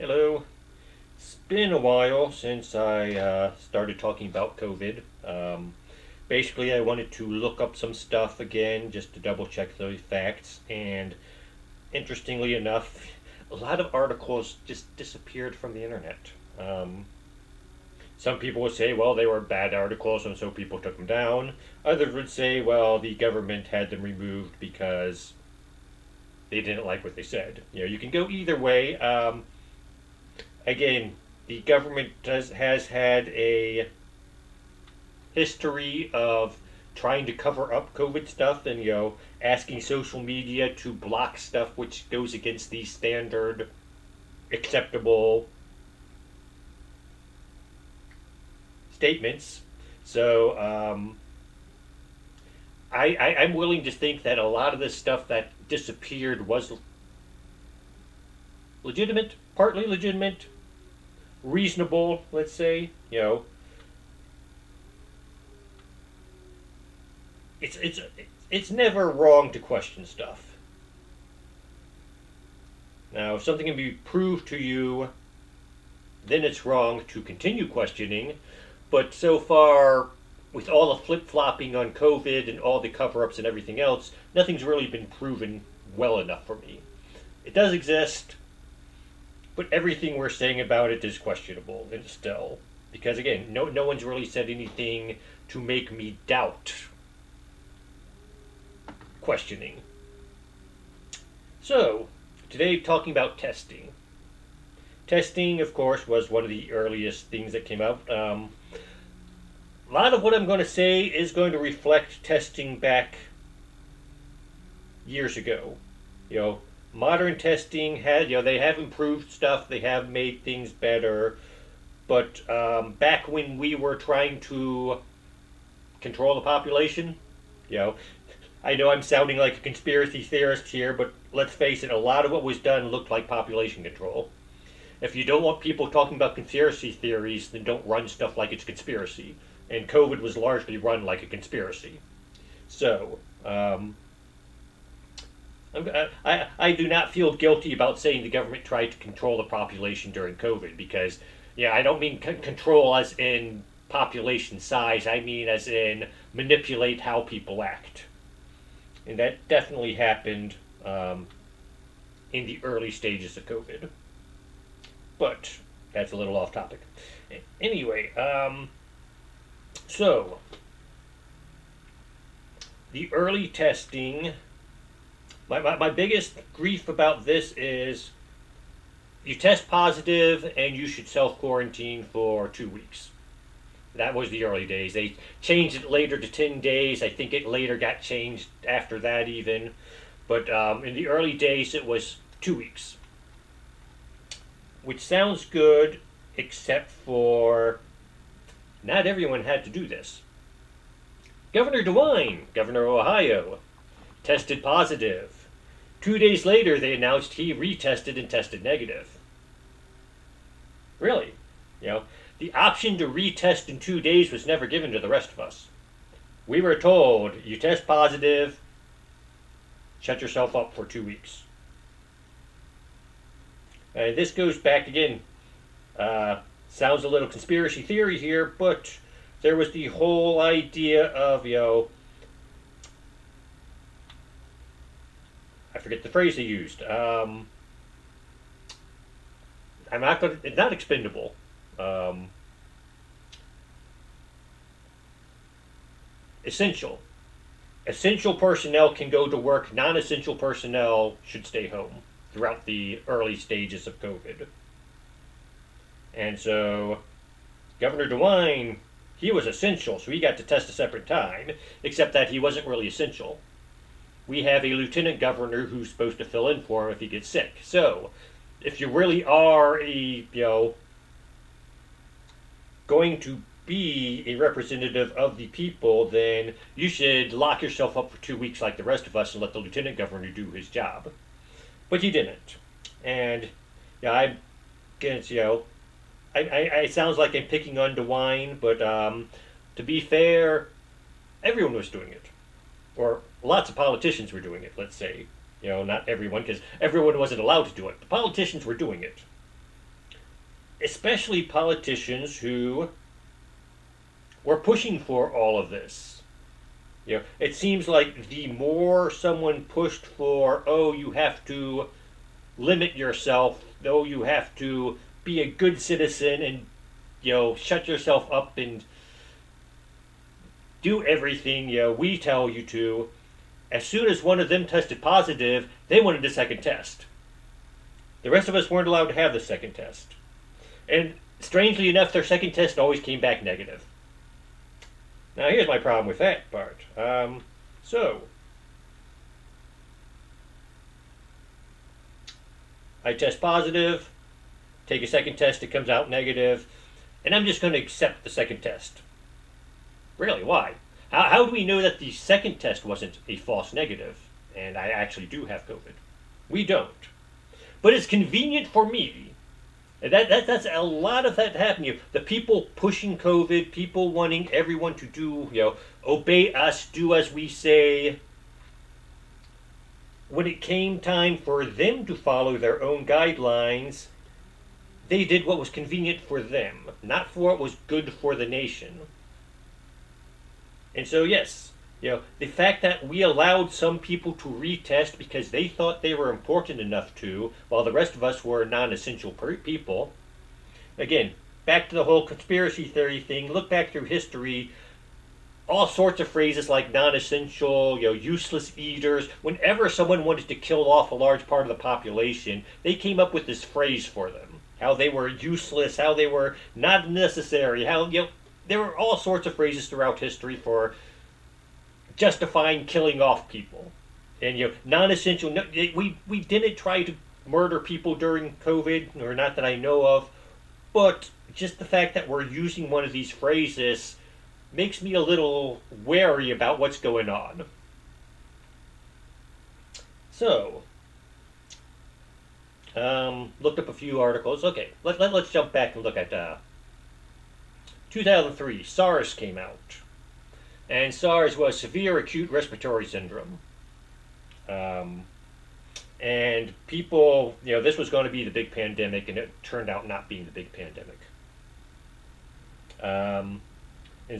Hello. It's been a while since I started talking about COVID. Basically, I wanted to look up some stuff again just to double check the facts. And interestingly enough, a lot of articles just disappeared from the internet. Um, some people would say, well, they were bad articles and so people took them down. Others would say, well, the government had them removed because they didn't like what they said. You can go either way. Again, the government has had a history of trying to cover up COVID stuff and, asking social media to block stuff which goes against the standard acceptable statements. So, I'm willing to think that a lot of this stuff that disappeared was legitimate, partly legitimate, reasonable, let's say. It's never wrong to question stuff. Now, if something can be proved to you, then it's wrong to continue questioning. But so far, with all the flip flopping on COVID and all the cover ups and everything else, nothing's really been proven well enough for me. It does exist, but everything we're saying about it is questionable and still. Because again, no one's really said anything to make me doubt questioning. So, today talking about testing. Testing, of course, was one of the earliest things that came out. A lot of what I'm going to say is going to reflect testing back years ago. You know, modern testing had, they have improved stuff, they have made things better, but back when we were trying to control the population, you know, I know I'm sounding like a conspiracy theorist here, but let's face it, a lot of what was done looked like population control. If you don't want people talking about conspiracy theories, then don't run stuff like it's conspiracy. And COVID was largely run like a conspiracy. So, I do not feel guilty about saying the government tried to control the population during COVID because, yeah, I don't mean control as in population size. I mean as in manipulate how people act. And that definitely happened in the early stages of COVID. But that's a little off topic. Anyway, so the early testing. My biggest grief about this is you test positive and you should self quarantine for 2 weeks. That was the early days. They changed it later to 10 days. I think it later got changed after that, even. But in the early days, it was 2 weeks, which sounds good, except for not everyone had to do this. Governor DeWine, governor of Ohio, tested positive. 2 days later, they announced he retested and tested negative. Really? The option to retest in 2 days was never given to the rest of us. We were told, you test positive, shut yourself up for 2 weeks. This goes back again. Sounds a little conspiracy theory here, but there was the whole idea of, I forget the phrase they used. I'm not going. It's not expendable. Essential. Essential personnel can go to work. Non-essential personnel should stay home throughout the early stages of COVID. And so, Governor DeWine, he was essential, so he got to test a separate time, except that he wasn't really essential. We have a lieutenant governor who's supposed to fill in for him if he gets sick. So, if you really are going to be a representative of the people, then you should lock yourself up for 2 weeks like the rest of us and let the lieutenant governor do his job. But he didn't. And, I guess, it sounds like I'm picking on DeWine, but to be fair, everyone was doing it. Or lots of politicians were doing it, let's say. Not everyone, because everyone wasn't allowed to do it. The politicians were doing it. especially politicians who were pushing for all of this. It seems like the more someone pushed for, oh, you have to limit yourself, oh, you have to be a good citizen and shut yourself up and do everything we tell you to. As soon as one of them tested positive, they wanted a second test. The rest of us weren't allowed to have the second test. And strangely enough, their second test always came back negative. Now, here's my problem with that part. So, I test positive, take a second test, it comes out negative, and I'm just going to accept the second test. Really, why? How do we know that the second test wasn't a false negative and I actually do have COVID? We don't. But it's convenient for me. And that's a lot of that happening. The people pushing COVID, people wanting everyone to do, obey us, do as we say. When it came time for them to follow their own guidelines, they did what was convenient for them, not for what was good for the nation. And so, yes, the fact that we allowed some people to retest because they thought they were important enough to, while the rest of us were non-essential people. Again, back to the whole conspiracy theory thing, look back through history, all sorts of phrases like non-essential, useless eaters. Whenever someone wanted to kill off a large part of the population, they came up with this phrase for them. How they were useless, how they were not necessary, how, there were all sorts of phrases throughout history for justifying killing off people. And, non-essential, no, we didn't try to murder people during COVID, or not that I know of, but just the fact that we're using one of these phrases makes me a little wary about what's going on. So, looked up a few articles. Okay, let's jump back and look at 2003. SARS came out. And SARS was severe acute respiratory syndrome. And people, this was going to be the big pandemic, and it turned out not being the big pandemic. And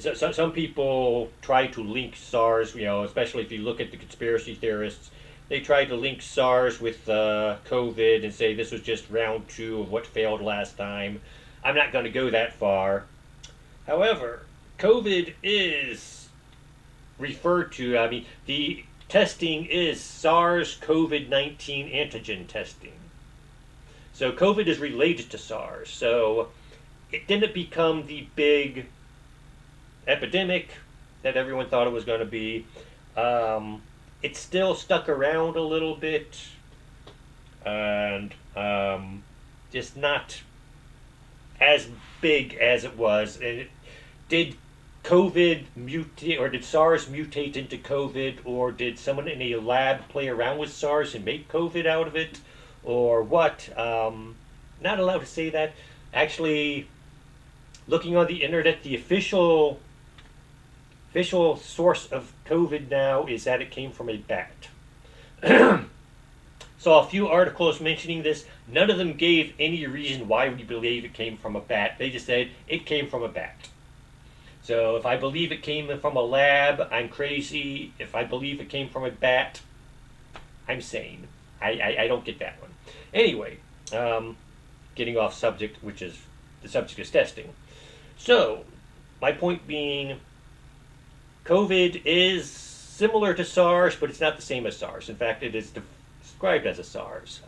so, some people try to link SARS, especially if you look at the conspiracy theorists, they try to link SARS with COVID and say this was just round 2 of what failed last time. I'm not going to go that far. However, COVID is referred to, the testing is SARS-CoV-19 antigen testing. So COVID is related to SARS. So it didn't become the big epidemic that everyone thought it was going to be. It still stuck around a little bit, and just not as big as it was. And did COVID mutate, or did SARS mutate into COVID, or did someone in a lab play around with SARS and make COVID out of it, or what? Not allowed to say that. Actually, looking on the internet, the official source of COVID now is that it came from a bat. Saw a few articles mentioning this. None of them gave any reason why we believe it came from a bat. They just said it came from a bat. So if I believe it came from a lab, I'm crazy. If I believe it came from a bat, I'm sane. I don't get that one. Anyway, getting off subject, which is the subject is testing. So, my point being, COVID is similar to SARS, but it's not the same as SARS. In fact, it is described as a SARS.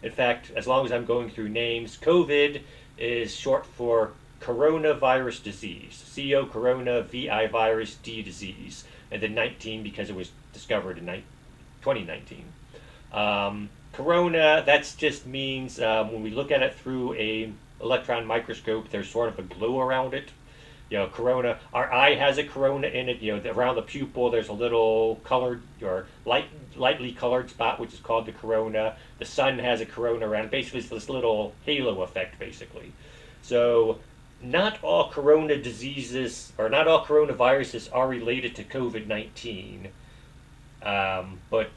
In fact, as long as I'm going through names, COVID is short for coronavirus disease. CO, corona, VI virus, D disease. And then 19 because it was discovered in 2019. Corona, that just means when we look at it through a electron microscope, there's sort of a glow around it. Corona, our eye has a corona in it. Around the pupil, there's a little colored or lightly colored spot, which is called the corona. The sun has a corona around it. Basically, it's this little halo effect, basically. So, not all corona diseases, or not all coronaviruses are related to COVID-19. But,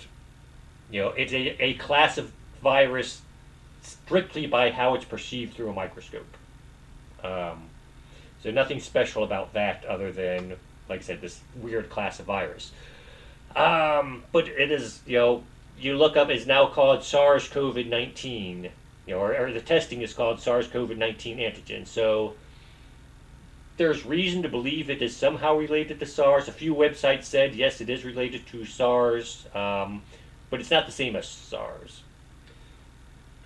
it's a class of virus strictly by how it's perceived through a microscope. Um, so nothing special about that other than, like I said, this weird class of virus. But it is, you look up, it's now called SARS-CoV-19, or the testing is called SARS-CoV-19 antigen. So there's reason to believe it is somehow related to SARS. A few websites said, yes, it is related to SARS, but it's not the same as SARS.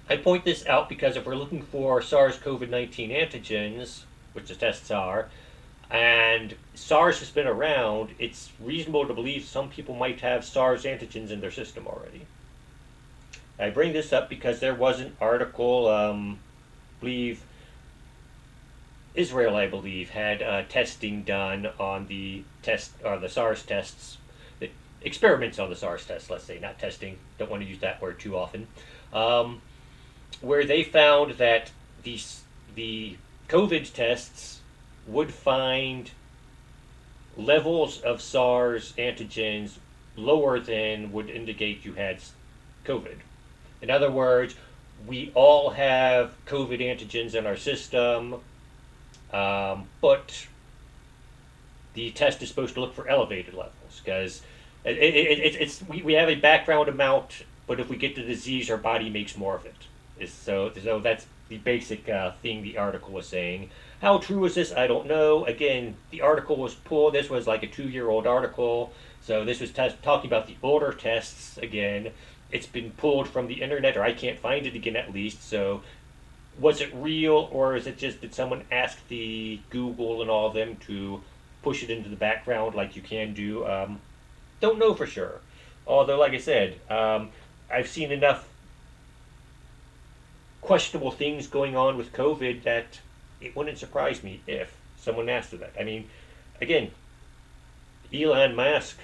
I point this out because if we're looking for SARS-CoV-19 antigens, which the tests are, and SARS has been around, it's reasonable to believe some people might have SARS antigens in their system already. I bring this up because there was an article, believe Israel, I believe, had testing done on the SARS tests, experiments on the SARS tests. Let's say, not testing. Don't want to use that word too often. Where they found that the COVID tests would find levels of SARS antigens lower than would indicate you had COVID. In other words, we all have COVID antigens in our system, but the test is supposed to look for elevated levels because we have a background amount, but if we get the disease, our body makes more of it. So that's the basic thing the article was saying. How true is this? I don't know. Again, the article was pulled. This was like a 2-year-old article, so this was talking about the older tests again. It's been pulled from the internet, or I can't find it again at least. So was it real, or is it just did someone ask the Google and all of them to push it into the background like you can do? Don't know for sure. Although, like I said, I've seen enough questionable things going on with COVID that it wouldn't surprise me if someone asked for that. I mean, again, Elon Musk,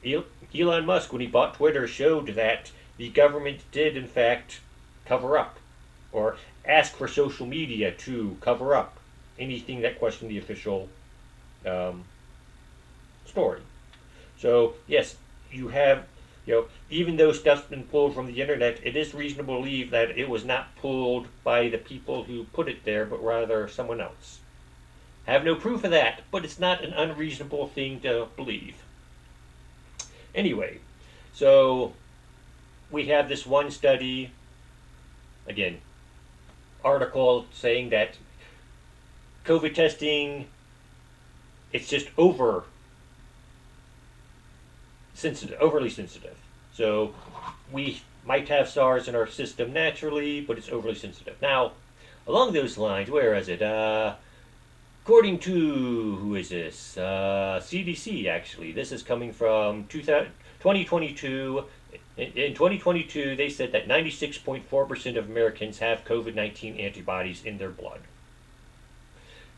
when he bought Twitter, showed that the government did, in fact, cover up or ask for social media to cover up anything that questioned the official story. So, yes, you have, even though stuff's been pulled from the internet, it is reasonable to believe that it was not pulled by the people who put it there, but rather someone else. I have no proof of that, but it's not an unreasonable thing to believe. Anyway, so we have this one study, again, article saying that COVID testing, it's just overly sensitive. So we might have SARS in our system naturally, but it's overly sensitive. Now, along those lines, where is it? According to, who is this? CDC, actually. This is coming from 2022. In 2022, they said that 96.4% of Americans have COVID-19 antibodies in their blood.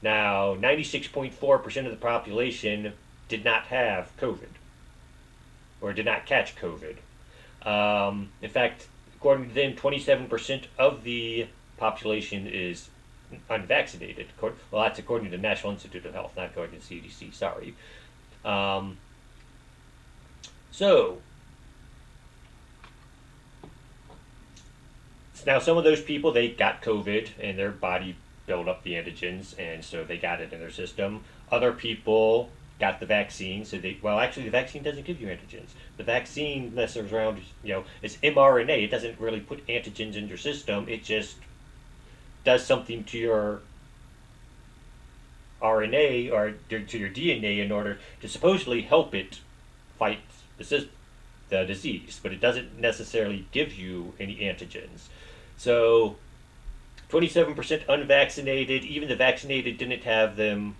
Now, 96.4% of the population did not have COVID, or did not catch COVID. In fact, according to them, 27% of the population is unvaccinated. Well, that's according to the National Institute of Health, not according to the CDC, sorry. So, now some of those people, they got COVID and their body built up the antigens, and so they got it in their system. Other people got the vaccine, so actually the vaccine doesn't give you antigens. The vaccine messes around, it's mRNA. It doesn't really put antigens in your system. It just does something to your RNA or to your DNA in order to supposedly help it fight the disease, but it doesn't necessarily give you any antigens. So 27% unvaccinated, even the vaccinated didn't have them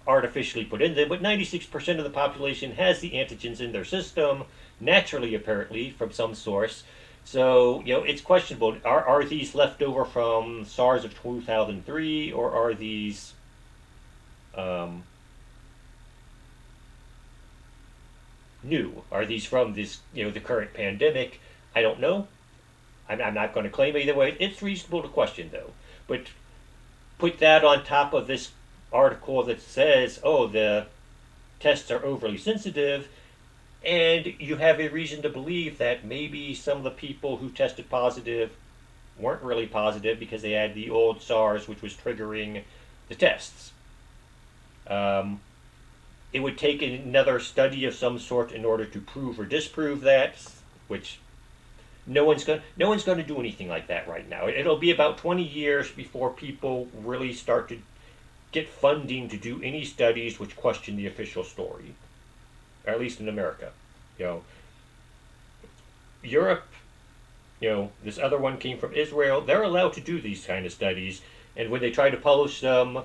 artificially put in them, but 96% of the population has the antigens in their system, naturally apparently, from some source. So, it's questionable. Are these left over from SARS of 2003, or are these new? Are these from this, the current pandemic? I don't know. I'm not going to claim either way. It's reasonable to question, though. But put that on top of this article that says, the tests are overly sensitive, and you have a reason to believe that maybe some of the people who tested positive weren't really positive because they had the old SARS, which was triggering the tests. Um, it would take another study of some sort in order to prove or disprove that, which no one's going to do anything like that right now. It'll be about 20 years before people really start to get funding to do any studies which question the official story, or at least in America. You know, Europe, this other one came from Israel. They're allowed to do these kind of studies, and when they try to publish them,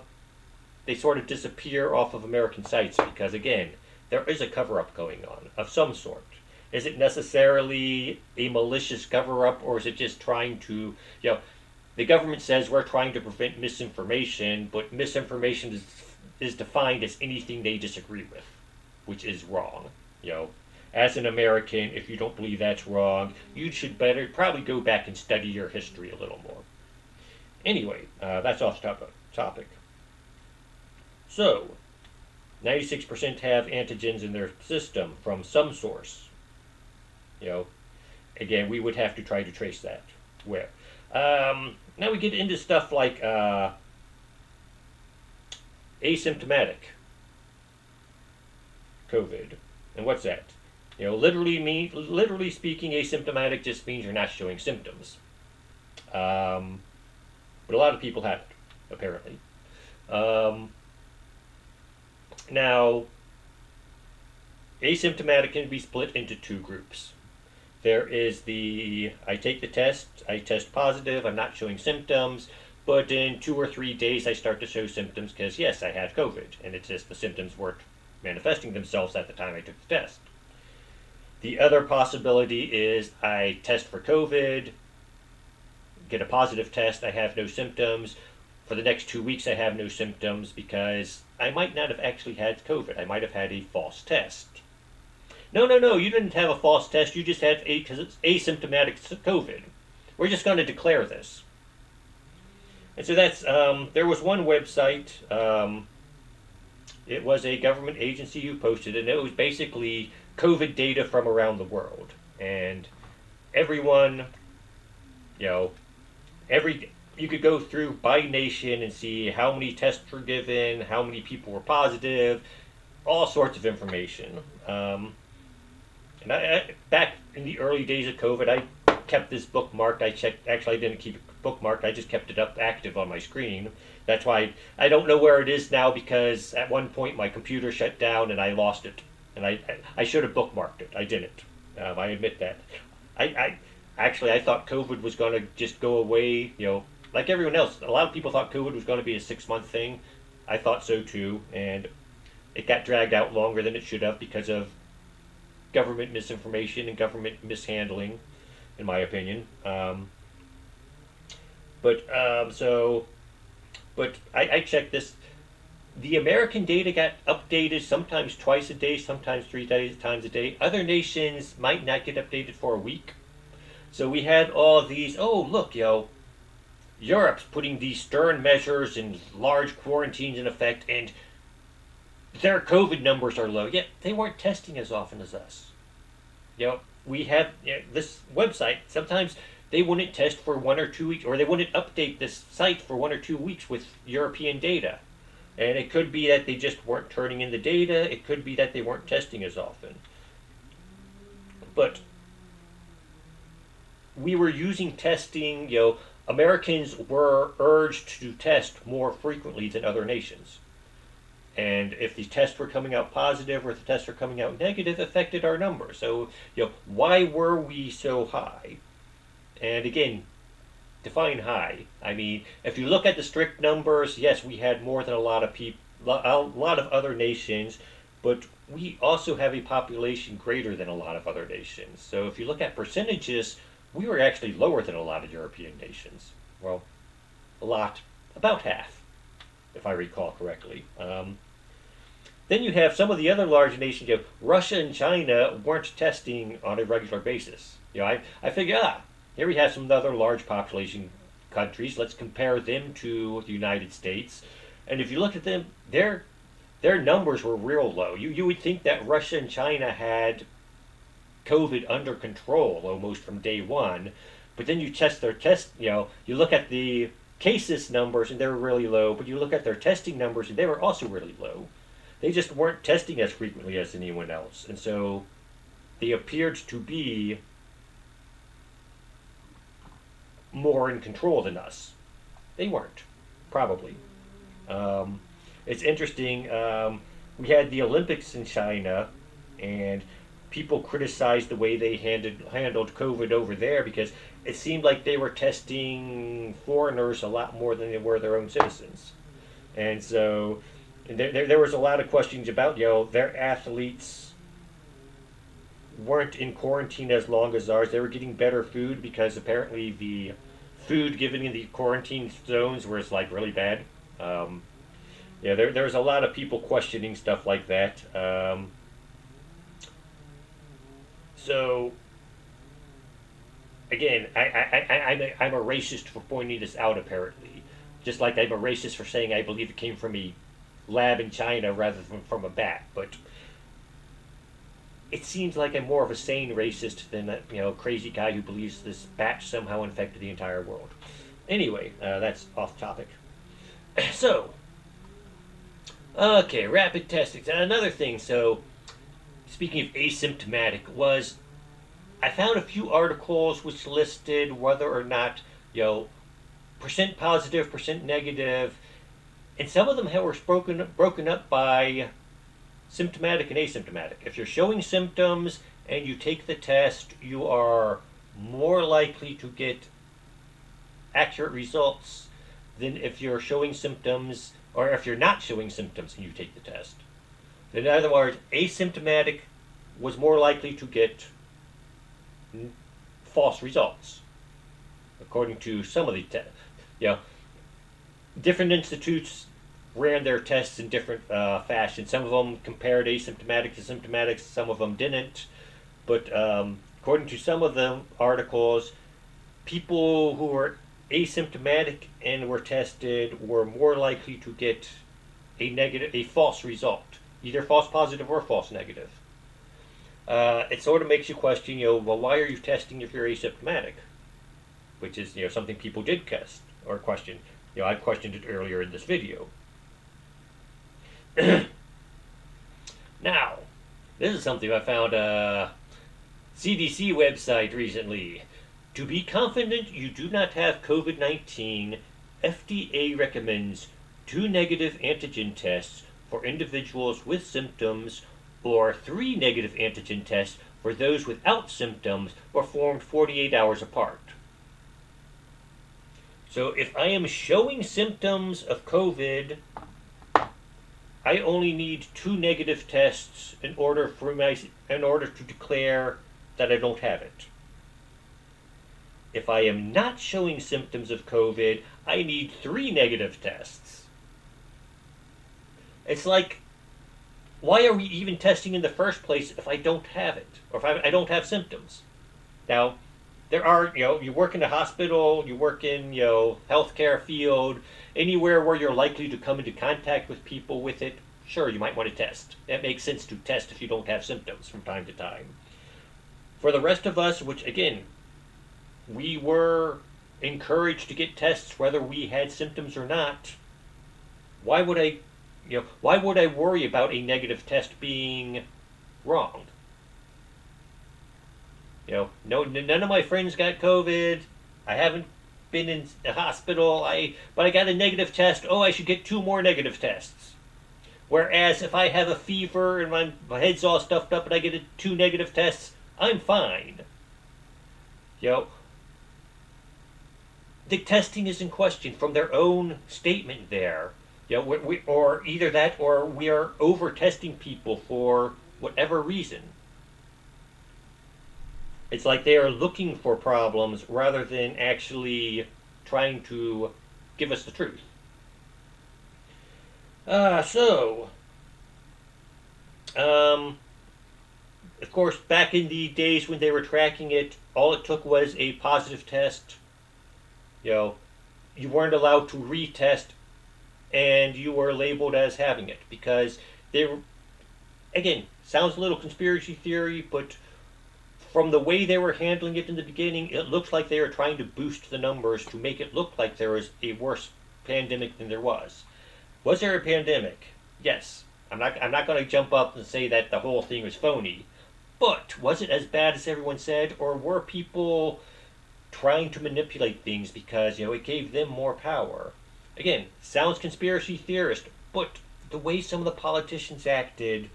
they sort of disappear off of American sites because, again, there is a cover up going on of some sort. Is it necessarily a malicious cover up, or is it just trying to, the government says we're trying to prevent misinformation, but misinformation is defined as anything they disagree with, which is wrong. As an American, if you don't believe that's wrong, you should better probably go back and study your history a little more. Anyway, that's off topic. So, 96% have antigens in their system from some source. Again, we would have to try to trace that. Where? Now we get into stuff like asymptomatic COVID. And what's that? Literally speaking, asymptomatic just means you're not showing symptoms. But a lot of people have it, apparently. Now, asymptomatic can be split into two groups. There is I take the test, I test positive, I'm not showing symptoms, but in 2 or 3 days I start to show symptoms because, yes, I had COVID, and it's just the symptoms weren't manifesting themselves at the time I took the test. The other possibility is I test for COVID, get a positive test, I have no symptoms. For the next 2 weeks I have no symptoms because I might not have actually had COVID. I might have had a false test. No, you didn't have a false test. You just had because it's asymptomatic COVID. We're just going to declare this. And so that's, there was one website, it was a government agency who posted it, and it was basically COVID data from around the world. And everyone, you could go through by nation and see how many tests were given, how many people were positive, all sorts of information. And I back in the early days of COVID, I kept this bookmarked. I didn't keep it bookmarked. I just kept it up active on my screen. That's why I don't know where it is now because at one point my computer shut down and I lost it. And I should have bookmarked it. I didn't. I admit that. I thought COVID was going to just go away, like everyone else. A lot of people thought COVID was going to be a 6-month thing. I thought so too. And it got dragged out longer than it should have because of government misinformation and government mishandling, in my opinion. But I checked this. The American data got updated sometimes twice a day, sometimes 3 times a day. Other nations might not get updated for a week. So we had all these, Europe's putting these stern measures and large quarantines in effect, and their COVID numbers are low. Yet they weren't testing as often as us. We have this website. Sometimes they wouldn't test for 1 or 2 weeks, or they wouldn't update this site for 1 or 2 weeks with European data. And it could be that they just weren't turning in the data. It could be that they weren't testing as often. But we were using testing, Americans were urged to test more frequently than other nations. And if the tests were coming out positive or if the tests were coming out negative, affected our numbers. So, why were we so high? And again, define high. I mean, if you look at the strict numbers, yes, we had more than a lot of people, a lot of other nations, but we also have a population greater than a lot of other nations. So if you look at percentages, we were actually lower than a lot of European nations. Well, about half, if I recall correctly. Then you have some of the other large nations. Russia and China weren't testing on a regular basis. I figure, here we have some other large population countries. Let's compare them to the United States. And if you look at them, their numbers were real low. You would think that Russia and China had COVID under control almost from day one, But then you test their test, you look at the cases numbers and they were really low, but you look at their testing numbers and they were also really low. They just weren't testing as frequently as anyone else. And so they appeared to be more in control than us. They weren't, probably. Um, it's interesting. We had the Olympics in China, and people criticized the way they handled COVID over there because it seemed like they were testing foreigners a lot more than they were their own citizens. And so there was a lot of questions about, their athletes weren't in quarantine as long as ours. They were getting better food because apparently the food given in the quarantine zones was like really bad. There was a lot of people questioning stuff like that. So again, I'm a racist for pointing this out. Apparently, just like I'm a racist for saying I believe it came from a lab in China rather than from a bat. But it seems like I'm more of a sane racist than a crazy guy who believes this bat somehow infected the entire world. Anyway, that's off topic. So, okay, rapid testing. And another thing, so speaking of asymptomatic, was I found a few articles which listed whether or not, percent positive, percent negative, and some of them were broken up by symptomatic and asymptomatic. If you're showing symptoms and you take the test, you are more likely to get accurate results than if you're showing symptoms, or if you're not showing symptoms and you take the test. In other words, asymptomatic was more likely to get false results, according to some of the tests. Different institutes ran their tests in different fashion. Some of them compared asymptomatic to symptomatic, some of them didn't. But according to some of the articles, people who were asymptomatic and were tested were more likely to get a false result, either false positive or false negative. It sort of makes you question, well, why are you testing if you're asymptomatic? Which is, something people did test or question. I questioned it earlier in this video. Now, this is something I found CDC website recently. To be confident you do not have COVID-19, FDA recommends 2 negative antigen tests for individuals with symptoms or 3 negative antigen tests for those without symptoms performed 48 hours apart. So if I am showing symptoms of COVID, I only need 2 negative tests in order to declare that I don't have it. If I am not showing symptoms of COVID, I need 3 negative tests. It's like, why are we even testing in the first place if I don't have it, or if I don't have symptoms? Now, there are, you work in a hospital, you work in, healthcare field, anywhere where you're likely to come into contact with people with it, sure, you might want to test. That makes sense to test if you don't have symptoms from time to time. For the rest of us, which again, we were encouraged to get tests whether we had symptoms or not, why would I worry about a negative test being wrong? None of my friends got COVID. I haven't been in the hospital. But I got a negative test. Oh, I should get 2 more negative tests. Whereas if I have a fever and my head's all stuffed up and I get 2 negative tests, I'm fine. The testing is in question from their own statement there. Or either that or we are over testing people for whatever reason. It's like they are looking for problems rather than actually trying to give us the truth. Of course, back in the days when they were tracking it, all it took was a positive test. You weren't allowed to retest, and you were labeled as having it because they were, again, sounds a little conspiracy theory, but from the way they were handling it in the beginning, it looks like they are trying to boost the numbers to make it look like there was a worse pandemic than there was. Was there a pandemic? Yes. I'm not going to jump up and say that the whole thing was phony. But was it as bad as everyone said, or were people trying to manipulate things because it gave them more power? Again, sounds conspiracy theorist, but the way some of the politicians acted,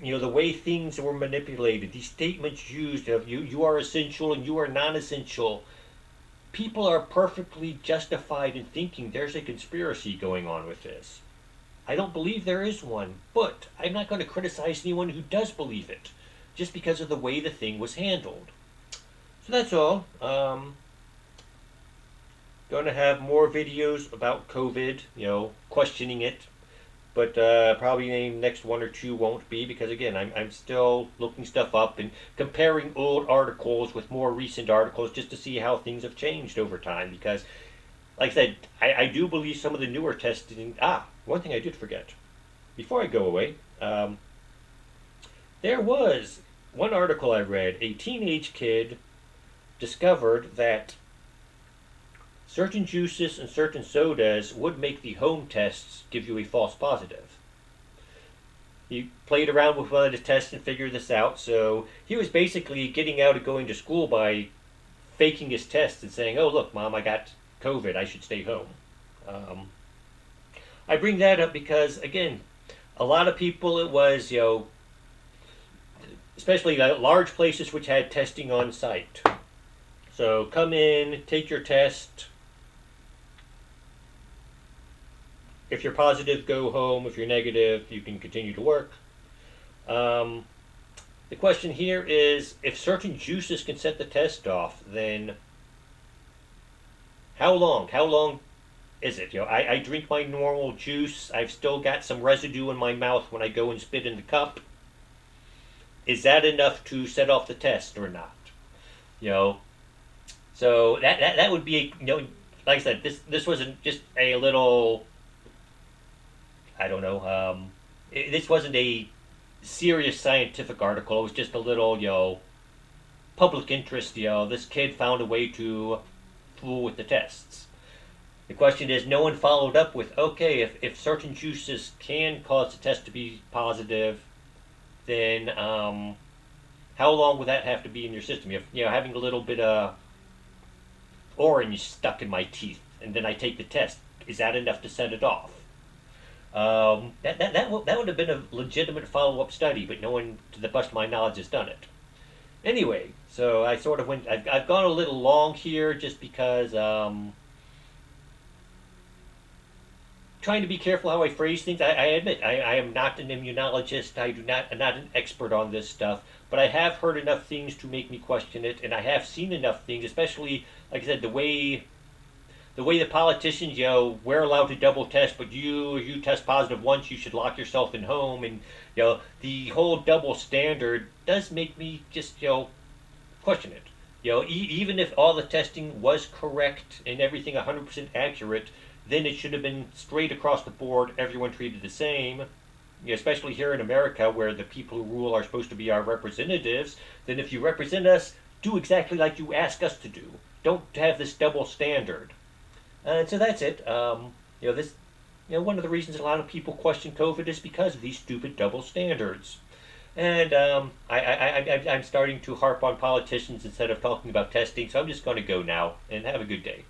the way things were manipulated, these statements used of you are essential and you are non-essential, people are perfectly justified in thinking there's a conspiracy going on with this. I don't believe there is one, but I'm not going to criticize anyone who does believe it, just because of the way the thing was handled. So that's all. Going to have more videos about COVID, questioning it, but probably the next one or two won't be, because again, I'm still looking stuff up and comparing old articles with more recent articles just to see how things have changed over time, because like I said, I do believe some of the newer testing. One thing I did forget before I go away. There was one article I read. A teenage kid discovered that certain juices and certain sodas would make the home tests give you a false positive. He played around with one of the tests and figured this out. So he was basically getting out of going to school by faking his test and saying, "Oh, look, Mom, I got COVID. I should stay home." I bring that up because, again, a lot of people, it was, especially large places which had testing on site. So come in, take your test. If you're positive, go home. If you're negative, you can continue to work. The question here is, if certain juices can set the test off, then how long? How long is it? I drink my normal juice. I've still got some residue in my mouth when I go and spit in the cup. Is that enough to set off the test or not? So that would be like I said, this wasn't just a little. I don't know. This wasn't a serious scientific article. It was just a little public interest. This kid found a way to fool with the tests. The question is, no one followed up with, okay, if certain juices can cause the test to be positive, then how long would that have to be in your system? Having a little bit of orange stuck in my teeth, and then I take the test. Is that enough to set it off? That would have been a legitimate follow-up study, but no one, to the best of my knowledge, has done it. Anyway, so I sort of went. I've gone a little long here, just because trying to be careful how I phrase things. I admit I am not an immunologist. I'm not an expert on this stuff, but I have heard enough things to make me question it, and I have seen enough things, especially, like I said, the way the politicians, we're allowed to double test, but you test positive once, you should lock yourself in home, and the whole double standard does make me just question it. Even if all the testing was correct and everything 100% accurate, then it should have been straight across the board, everyone treated the same. Especially here in America, where the people who rule are supposed to be our representatives. Then if you represent us, do exactly like you ask us to do. Don't have this double standard. And so that's it. One of the reasons a lot of people question COVID is because of these stupid double standards. And I'm starting to harp on politicians instead of talking about testing, so I'm just going to go now, and have a good day.